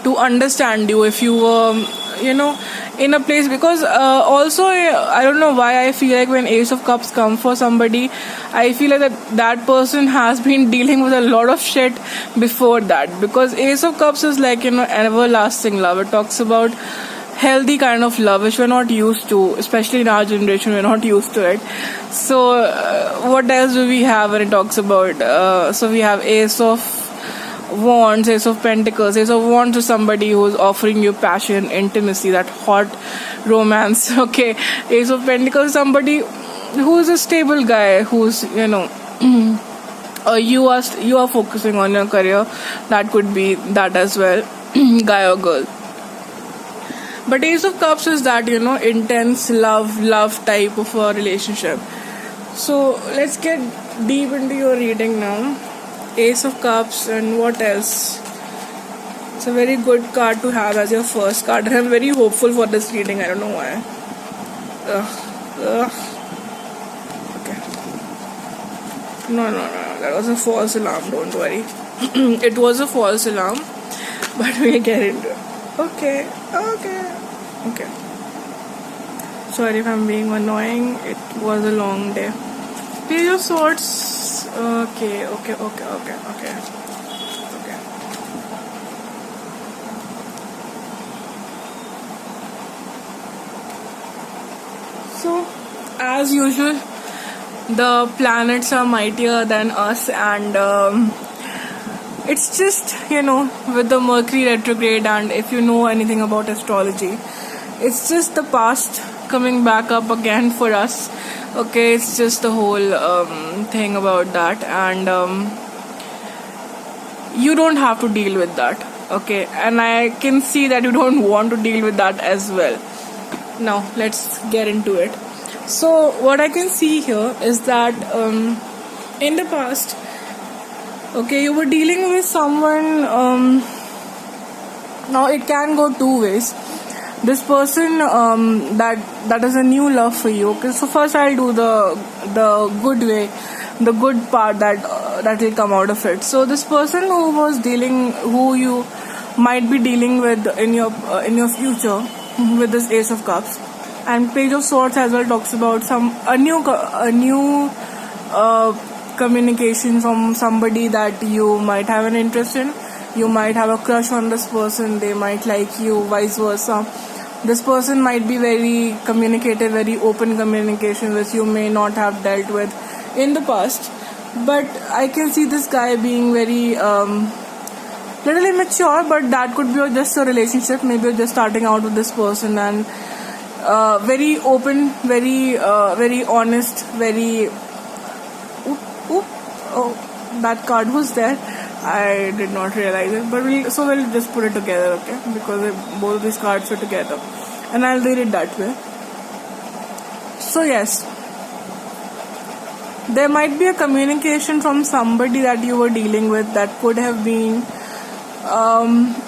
Speaker 1: to understand you, if you were in a place, because also I don't know why I feel like when Ace of Cups come for somebody, I feel like that person has been dealing with a lot of shit before that, because Ace of Cups is like everlasting love. It talks about healthy kind of love, which we're not used to, especially in our generation. We're not used to it. So what else do we have when it talks about so we have Ace of Wands, Ace of Pentacles. Ace of Wands is somebody who's offering you passion, intimacy, that hot romance, okay. Ace of Pentacles is somebody who's a stable guy, who's you are focusing on your career. That could be that as well, guy or girl. But Ace of Cups is that, intense love type of a relationship. So let's get deep into your reading now. Ace of Cups, and what else? It's a very good card to have as your first card, and I'm very hopeful for this reading. I don't know why. No, that was a false alarm, don't worry. It was a false alarm, but we'll get into it. Okay. Sorry if I'm being annoying, it was a long day. Page of Swords. Okay. So, as usual, the planets are mightier than us, and it's just, with the Mercury retrograde, and if you know anything about astrology, it's just the past coming back up again for us. Okay, it's just the whole thing about that, and you don't have to deal with that. Okay, and I can see that you don't want to deal with that as well. Now let's get into it. So what I can see here is that in the past, okay, you were dealing with someone. Now it can go two ways. This person that is a new love for you. Okay, so first I'll do the good way, the good part that will come out of it. So this person who you might be dealing with in your future, with this Ace of Cups, and Page of Swords as well talks about a new communication from somebody that you might have an interest in. You might have a crush on this person, they might like you, vice versa. This person might be very communicative, very open communication, which you may not have dealt with in the past. But I can see this guy being very little immature, but that could be just a relationship. Maybe you're just starting out with this person, and very open, very honest, very. Oh, that card was there. I did not realize it, but we'll just put it together, okay? Because both of these cards are together, and I'll read it that way. So yes, there might be a communication from somebody that you were dealing with that could have been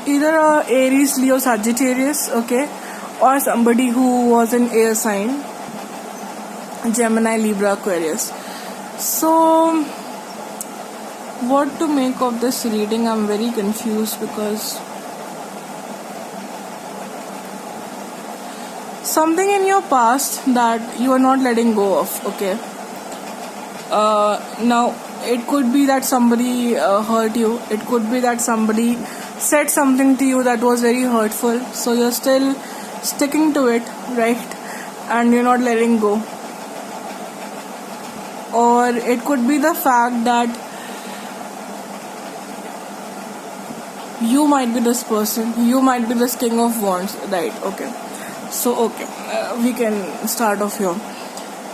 Speaker 1: either a Aries, Leo, Sagittarius, okay, or somebody who was an air sign, Gemini, Libra, Aquarius. So what to make of this reading? I'm very confused because something in your past that you are not letting go of, okay? Now it could be that somebody hurt you, it could be that somebody said something to you that was very hurtful, so you're still sticking to it, right? And you're not letting go. Or it could be the fact that you might be this person, you might be this King of Wands, right? Okay, so we can start off here.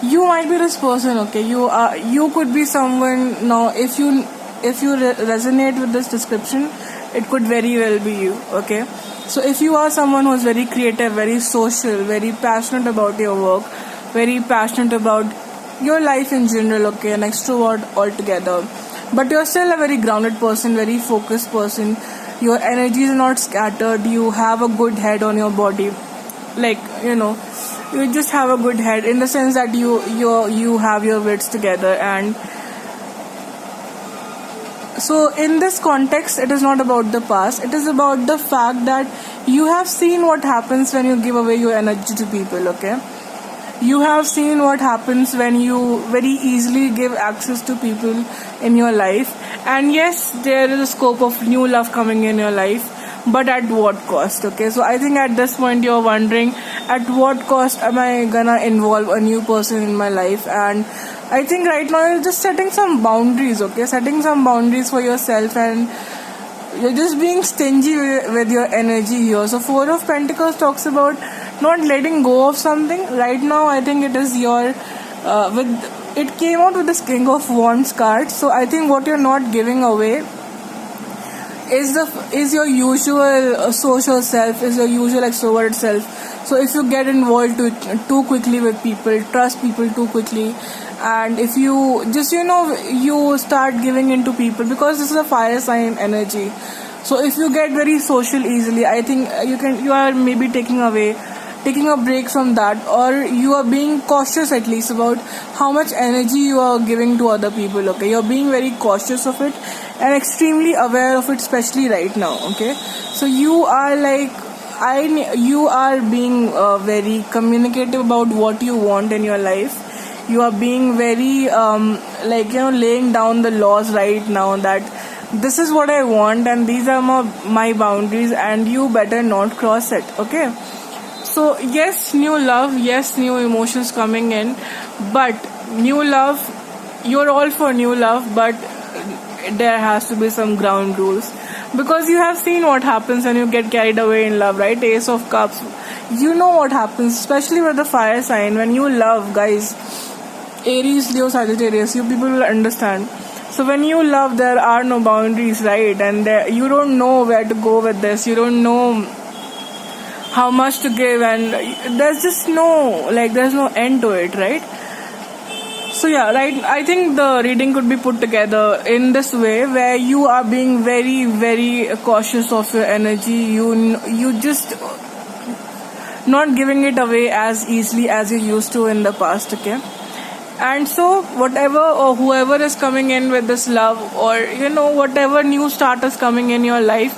Speaker 1: You might be this person, okay? You could be someone. Now if you resonate with this description, it could very well be you, okay? So if you are someone who is very creative, very social, very passionate about your work, very passionate about your life in general, okay, an extrovert altogether, but you're still a very grounded person, very focused person, your energies are not scattered, you have a good head on your body, like, you just have a good head in the sense that you have your wits together. And so in this context, it is not about the past, it is about the fact that you have seen what happens when you give away your energy to people, okay? You have seen what happens when you very easily give access to people in your life. And yes, there is a scope of new love coming in your life, but at what cost, okay? So I think at this point you're wondering, at what cost am I gonna involve a new person in my life? And I think right now you're just setting some boundaries, okay? Setting some boundaries for yourself, and you're just being stingy with your energy here. So Four of Pentacles talks about not letting go of something. Right now I think it is it came out with this King of Wands card. So I think what you're not giving away is your usual social self, is your usual extroverted self. So if you get involved too quickly with people, trust people too quickly, and if you just you start giving into people, because this is a fire sign energy. So if you get very social easily, I think you are maybe taking away taking a break from that, or you are being cautious at least about how much energy you are giving to other people. Okay, you're being very cautious of it and extremely aware of it, especially right now. Okay, so you are like you are being very communicative about what you want in your life. You are being very laying down the laws right now, that this is what I want and these are my boundaries and you better not cross it. Okay, so yes, new love, yes, new emotions coming in, but new love, you're all for new love, but there has to be some ground rules, because you have seen what happens when you get carried away in love, right? Ace of Cups, you know what happens, especially with the fire sign. When you love, guys, Aries, Leo, Sagittarius, you people will understand. So when you love, there are no boundaries, right? And you don't know where to go with this, you don't know how much to give, and there's just there's no end to it, right? So yeah, right, I think the reading could be put together in this way, where you are being very, very cautious of your energy. You just not giving it away as easily as you used to in the past. Okay, and so whatever or whoever is coming in with this love, or whatever new start is coming in your life,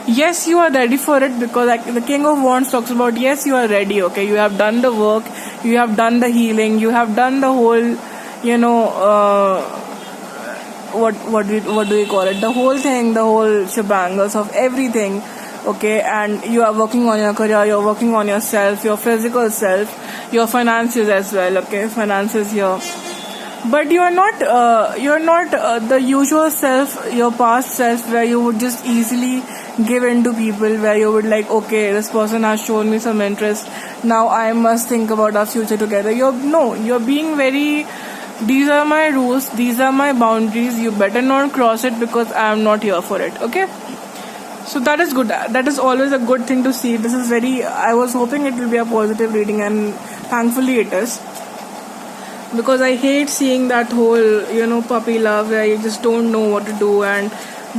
Speaker 1: yes, you are ready for it, because the King of Wands talks about, yes, you are ready. Okay, you have done the work, you have done the healing, you have done the whole what do we call it, the whole thing, the whole shebangles of everything. Okay, and you are working on your career, you're working on yourself, your physical self, your finances as well. Okay, finances here, but you're not the usual self, your past self, where you would just easily give in to people, where you would like, okay, this person has shown me some interest, now I must think about our future together. You're being very, these are my rules, these are my boundaries, you better not cross it, because I am not here for it. Okay, so that is good, that is always a good thing to see. This is very, I was hoping it will be a positive reading, and thankfully it is, because I hate seeing that whole puppy love, where you just don't know what to do and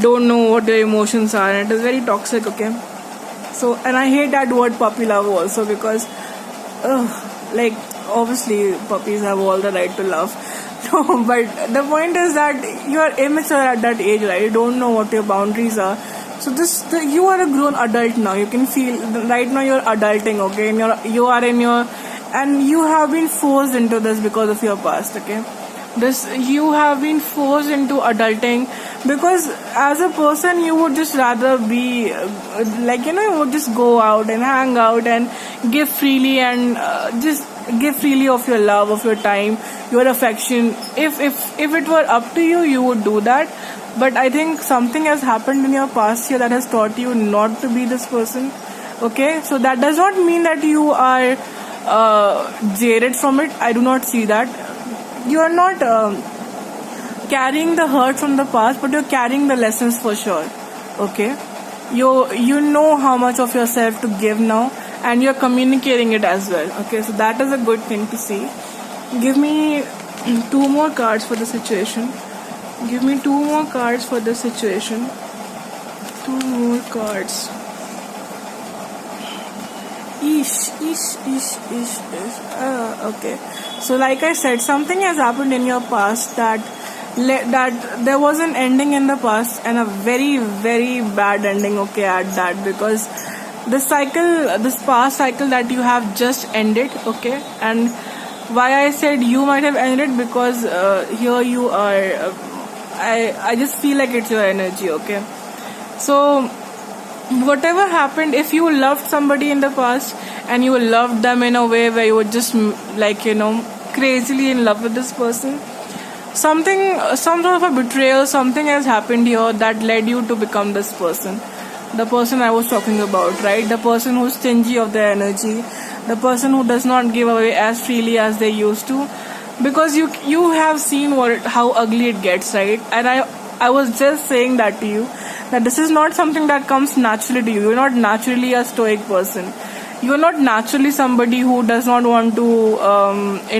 Speaker 1: don't know what your emotions are, and it is very toxic. Okay, so, and I hate that word puppy love also, because obviously puppies have all the right to love. No, but the point is that you are immature at that age, right? You don't know what your boundaries are. So you are a grown adult now. You can feel right now you're adulting. Okay, and you are in your, and you have been forced into this because of your past. Okay, you have been forced into adulting, because as a person you would just rather be you would just go out and hang out and give freely, and just give freely of your love, of your time, your affection. If it were up to you, you would do that. But I think something has happened in your past here that has taught you not to be this person. Okay, so that does not mean that you are jaded from it. I do not see that. You are not carrying the hurt from the past, but you're carrying the lessons for sure. Okay, you know how much of yourself to give now, and you're communicating it as well. Okay, so that is a good thing to see. Give me 2 more cards for the situation. Give me 2 more cards for the situation. 2 more cards. Okay. So like I said, something has happened in your past that there was an ending in the past, and a very, very bad ending. Okay, at that, because this past cycle that you have just ended. Okay, and why I said you might have ended, because here you are. I just feel like it's your energy. Okay, so whatever happened, if you loved somebody in the past and you loved them in a way where you were just crazily in love with this person, some sort of a betrayal, something has happened here that led you to become this person. The person I was talking about, right? The person who's stingy of their energy, the person who does not give away as freely as they used to, because you have seen how ugly it gets, right? And I was just saying that to you, that this is not something that comes naturally to you. You're not naturally a stoic person. You're not naturally somebody who does not want to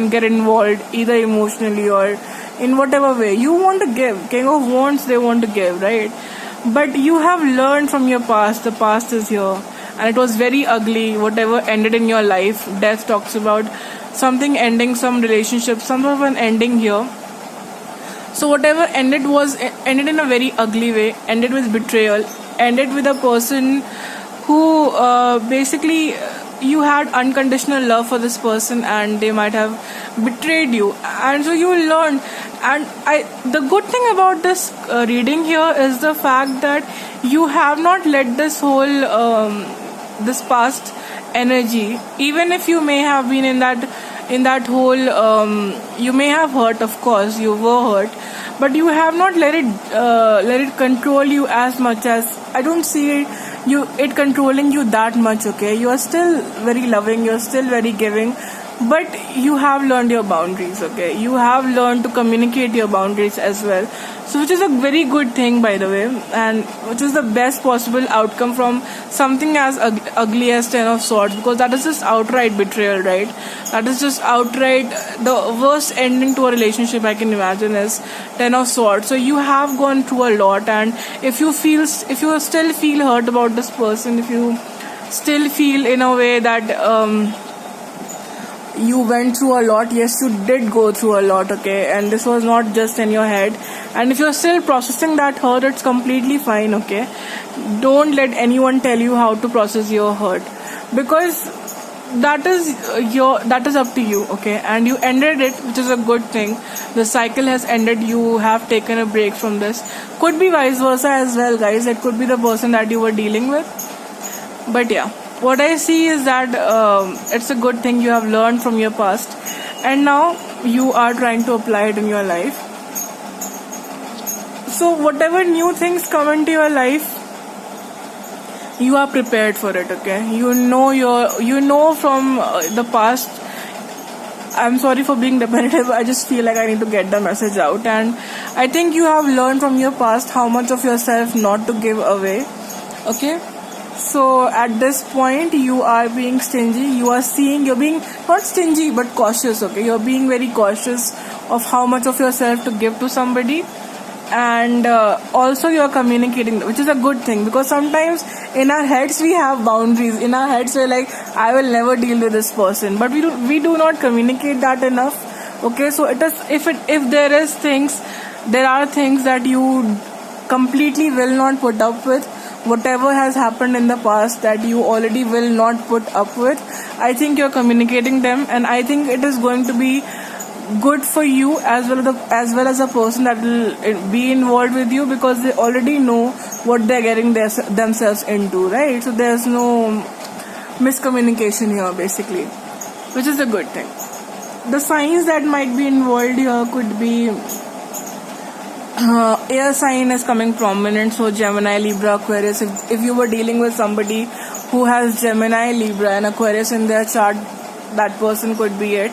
Speaker 1: get involved either emotionally or in whatever way. You want to give. King of Wands, they want to give, right? But you have learned from your past. The past is here. and it was very ugly. Whatever ended in your life, death talks about something ending, some relationship, some of an ending here. So whatever ended in a very ugly way, ended with betrayal, ended with a person who basically you had unconditional love for this person and they might have betrayed you, and so you learned. And the good thing about this reading here is the fact that you have not let this whole this past energy, even if you may have been in that whole you may have hurt, of course you were hurt, but you have not let it control you as much. As I don't see it controlling you that much. Okay, you are still very loving, you're still very giving, but you have learned your boundaries. Okay, you have learned to communicate your boundaries as well, so which is a very good thing, by the way, and which is the best possible outcome from something as ugly as Ten of Swords, because that is just outright betrayal, right? That is just outright the worst ending to a relationship I can imagine is Ten of Swords. So you have gone through a lot, and if you still feel hurt about this person, if you still feel in a way that you went through a lot, yes, you did go through a lot, okay, and this was not just in your head, and if you're still processing that hurt, it's completely fine. Okay, don't let anyone tell you how to process your hurt, because that is up to you. Okay, and you ended it, which is a good thing. The cycle has ended, you have taken a break from this. Could be vice versa as well, guys. It could be the person that you were dealing with, but yeah, what I see is that it's a good thing. You have learned from your past, and now you are trying to apply it in your life. So whatever new things come into your life, you are prepared for it. Okay, you know from the past. I'm sorry for being repetitive. I just feel like I need to get the message out, and I think you have learned from your past how much of yourself not to give away. Okay. So at this point, you are being stingy. You're being not stingy but cautious. Okay, you're being very cautious of how much of yourself to give to somebody, and also you're communicating, which is a good thing, because sometimes in our heads we have boundaries. In our heads we're like, I will never deal with this person, but we do not communicate that enough. Okay, so it is if there are things that you completely will not put up with. Whatever has happened in the past that you already will not put up with, I think you're communicating them, and I think it is going to be good for you as well as a person that will be involved with you, because they already know what they're getting themselves into, right? So there's no miscommunication here, basically, which is a good thing. The signs that might be involved here could be air sign is coming prominent, so Gemini, Libra, Aquarius. If you were dealing with somebody who has Gemini, Libra and Aquarius in their chart, that person could be it,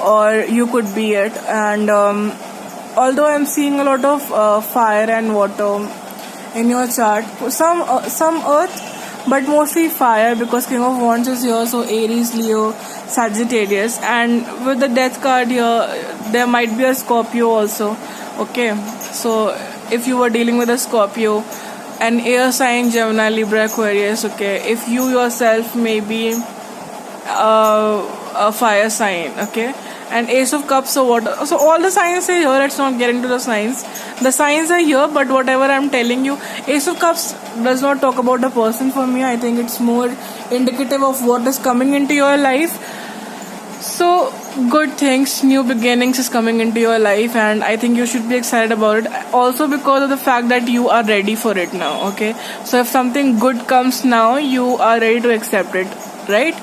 Speaker 1: or you could be it. And although I'm seeing a lot of fire and water in your chart, some earth, but mostly fire, because King of Wands is here, so Aries, Leo, Sagittarius, and with the death card here, there might be a Scorpio also. Okay, so if you were dealing with a Scorpio, an air sign, Gemini, Libra, Aquarius, okay, if you yourself may be a fire sign, okay, and Ace of Cups or water. So all the signs are here. Let's not get into the signs. The signs are here, but whatever I'm telling you, Ace of Cups does not talk about a person for me. I think it's more indicative of what is coming into your life. So good things, new beginnings is coming into your life, and I think you should be excited about it. Also because of the fact that you are ready for it now. Okay, so if something good comes now, you are ready to accept it, right?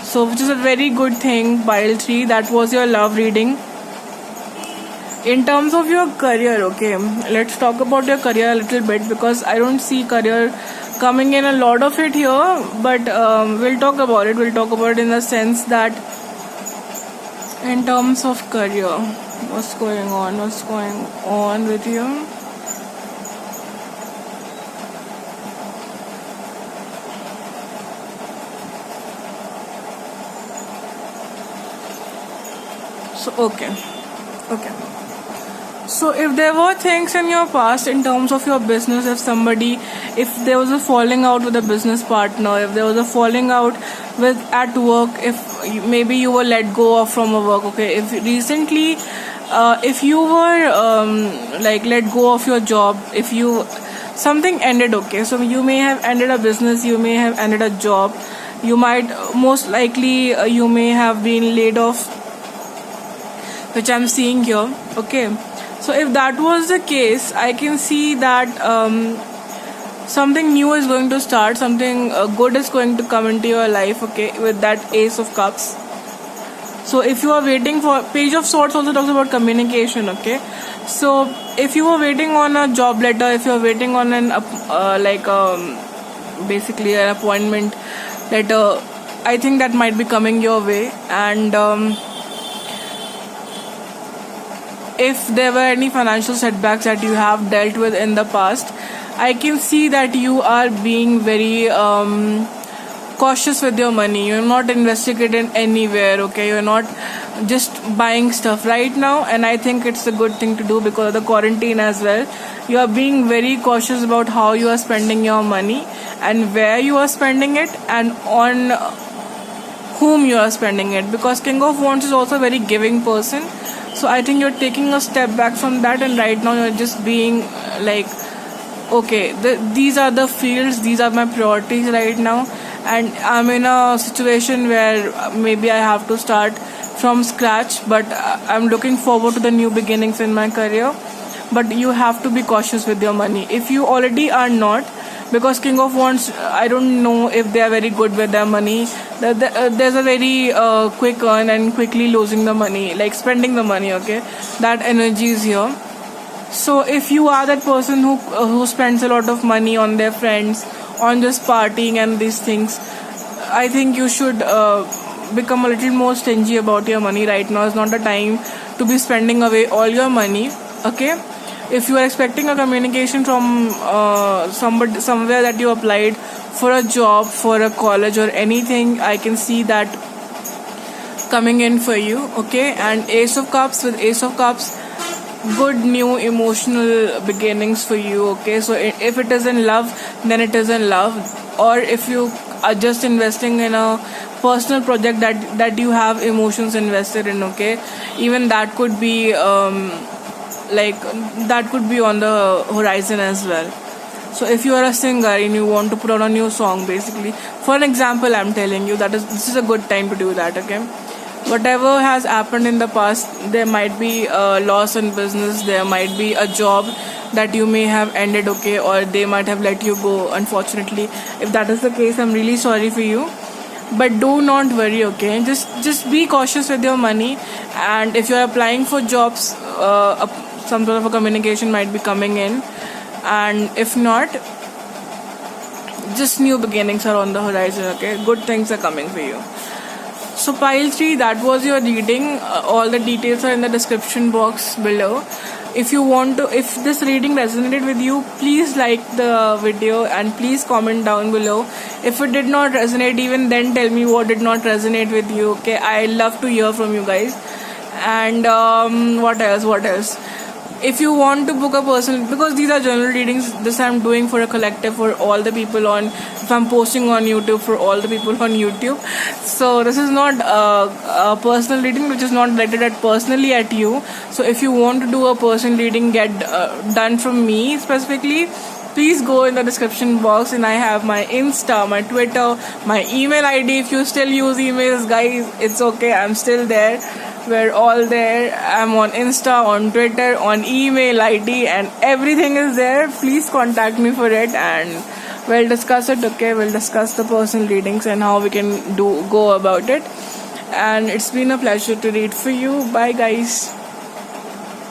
Speaker 1: So which is a very good thing. Pile 3, that was your love reading. In terms of your career, okay, let's talk about your career a little bit, because I don't see career coming in a lot of it here, but we'll talk about it. We'll talk about it in the sense that in terms of career, what's going on with you. So okay. So if there were things in your past in terms of your business, if there was a falling out with a business partner, if there was a falling out with at work, if maybe you were let go of from a work, okay, if recently, if you were like let go of your job, if you something ended, okay, so you may have ended a business, you may have ended a job, you might most likely you may have been laid off, which I'm seeing here, okay. So if that was the case, I can see that something new is going to start, something good is going to come into your life, okay, with that Ace of Cups. So if you are waiting for, Page of Swords also talks about communication, okay. So if you are waiting on a job letter, if you are waiting on an basically an appointment letter, I think that might be coming your way. And if there were any financial setbacks that you have dealt with in the past, I can see that you are being very cautious with your money. You're not investigating anywhere, okay? You're not just buying stuff right now, and I think it's a good thing to do because of the quarantine as well. You are being very cautious about how you are spending your money and where you are spending it and on whom you are spending it, because King of Wands is also a very giving person. So I think you're taking a step back from that, and right now you're just being like, okay, these are the fields, these are my priorities right now, and I'm in a situation where maybe I have to start from scratch, but I'm looking forward to the new beginnings in my career. But you have to be cautious with your money. If you already are not, because King of Wands, I don't know if they are very good with their money. There's a very quick earn and quickly losing the money, like spending the money, okay? That energy is here. So if you are that person who spends a lot of money on their friends, on just partying and these things, I think you should become a little more stingy about your money. Right now is not the time to be spending away all your money, okay? If you are expecting a communication from somewhere that you applied for a job, for a college or anything, I can see that coming in for you, okay? And Ace of Cups, with Ace of Cups, good new emotional beginnings for you, okay? So if it is in love, then it is in love. Or if you are just investing in a personal project that you have emotions invested in, okay? Even that could be that could be on the horizon as well. So if you are a singer and you want to put out a new song, basically, for an example, I'm telling you that this is a good time to do that, okay? Whatever has happened in the past, there might be a loss in business, there might be a job that you may have ended, okay, or they might have let you go, unfortunately. If that is the case, I'm really sorry for you. But do not worry, okay? Just be cautious with your money, and if you're applying for jobs, some sort of a communication might be coming in, and if not, just new beginnings are on the horizon, okay? Good things are coming for you. So pile 3, that was your reading. All the details are in the description box below. If this reading resonated with you, please like the video and please comment down below. If it did not resonate, even then tell me what did not resonate with you, okay? I love to hear from you guys. And what else? If you want to book a person, because these are general readings, this I'm doing for a collective, for all the people if I'm posting on YouTube, for all the people on YouTube. So this is not a personal reading, which is not directed personally at you. So if you want to do a personal reading done from me specifically, please go in the description box, and I have my Insta, my Twitter, my email ID. If you still use emails, guys, it's okay, I'm still there. We're all there. I'm on Insta, on Twitter, on email ID, and everything is there. Please contact me for it, and we'll discuss it, okay? We'll discuss the personal readings and how we can go about it. And it's been a pleasure to read for you. Bye, guys.